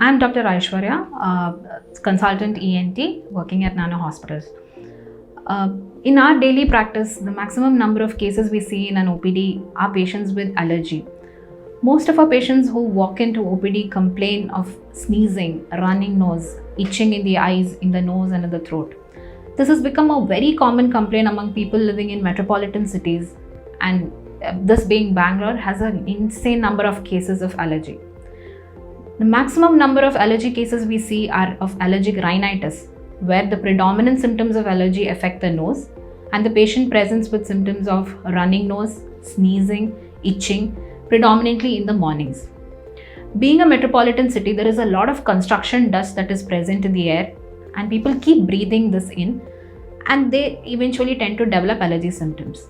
I'm Dr. Aishwarya, consultant ENT working at Nano Hospitals. In our daily practice, the maximum number of cases we see in an OPD are patients with allergy. Most of our patients who walk into OPD complain of sneezing, running nose, itching in the eyes, in the nose, and in the throat. This has become a very common complaint among people living in metropolitan cities, and this being Bangalore has an insane number of cases of allergy. The maximum number of allergy cases we see are of allergic rhinitis, where the predominant symptoms of allergy affect the nose, and the patient presents with symptoms of running nose, sneezing, itching, predominantly in the mornings. Being a metropolitan city, there is a lot of construction dust that is present in the air, and people keep breathing this in, and they eventually tend to develop allergy symptoms.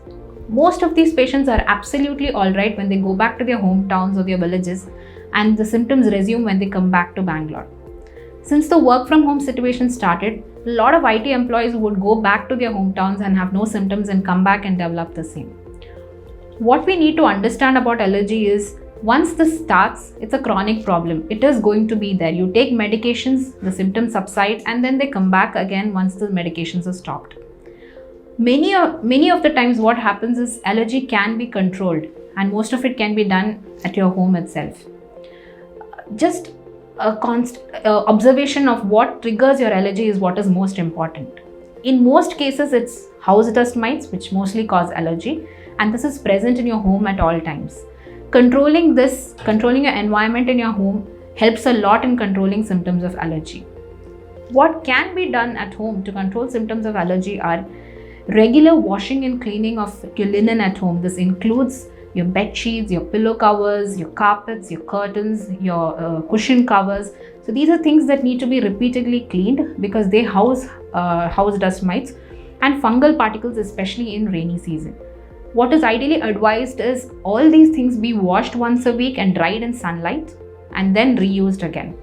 Most of these patients are absolutely alright when they go back to their hometowns or their villages, and the symptoms resume when they come back to Bangalore. Since the work from home situation started, a lot of IT employees would go back to their hometowns and have no symptoms and come back and develop the same. What we need to understand about allergy is, once this starts, it's a chronic problem. It is going to be there. You take medications, the symptoms subside, and then they come back again once the medications are stopped. Many of the times what happens is allergy can be controlled, and most of it can be done at your home itself. Just a observation of what triggers your allergy is what is most important. In most cases, it's house dust mites, which mostly cause allergy, and this is present in your home at all times. Controlling your environment in your home helps a lot in controlling symptoms of allergy. What can be done at home to control symptoms of allergy are regular washing and cleaning of your linen at home. This includes your bed sheets, your pillow covers, your carpets, your curtains, your cushion covers. So these are things that need to be repeatedly cleaned because they house house dust mites and fungal particles, especially in rainy season. What is ideally advised is all these things be washed once a week and dried in sunlight and then reused again.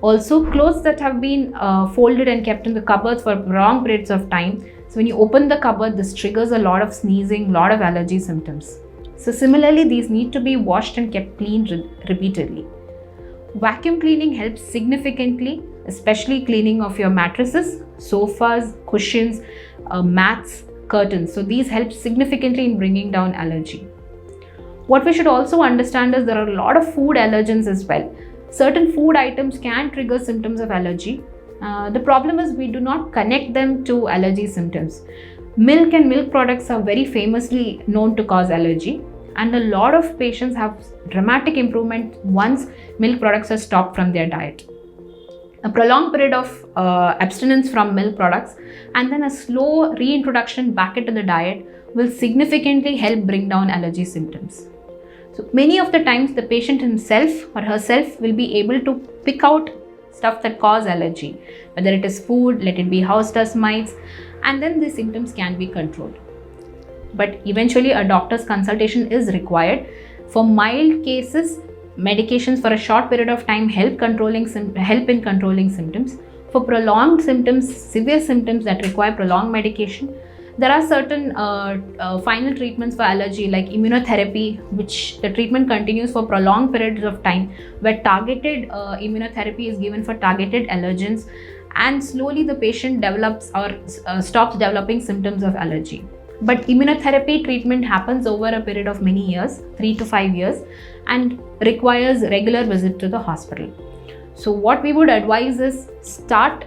Also, clothes that have been folded and kept in the cupboards for long periods of time. So when you open the cupboard, this triggers a lot of sneezing, a lot of allergy symptoms. So similarly, these need to be washed and kept clean repeatedly. Vacuum cleaning helps significantly, especially cleaning of your mattresses, sofas, cushions, mats, curtains. So these help significantly in bringing down allergy. What we should also understand is there are a lot of food allergens as well. Certain food items can trigger symptoms of allergy. The problem is we do not connect them to allergy symptoms. Milk and milk products are very famously known to cause allergy, and a lot of patients have dramatic improvement once milk products are stopped from their diet. A prolonged period of abstinence from milk products and then a slow reintroduction back into the diet will significantly help bring down allergy symptoms. So many of the times the patient himself or herself will be able to pick out stuff that cause allergy, whether it is food, let it be house dust mites, and then the symptoms can be controlled. But eventually a doctor's consultation is required. For mild cases, medications for a short period of time help in controlling symptoms. For prolonged symptoms, severe symptoms that require prolonged medication, there are certain final treatments for allergy like immunotherapy, which the treatment continues for prolonged periods of time, where targeted immunotherapy is given for targeted allergens, and slowly the patient develops or stops developing symptoms of allergy. But immunotherapy treatment happens over a period of many years, 3 to 5 years, and requires regular visit to the hospital. So what we would advise is start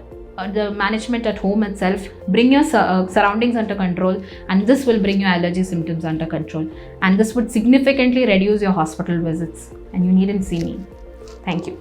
the management at home itself, bring your surroundings under control, and this will bring your allergy symptoms under control. And this would significantly reduce your hospital visits, and you needn't see me. Thank you.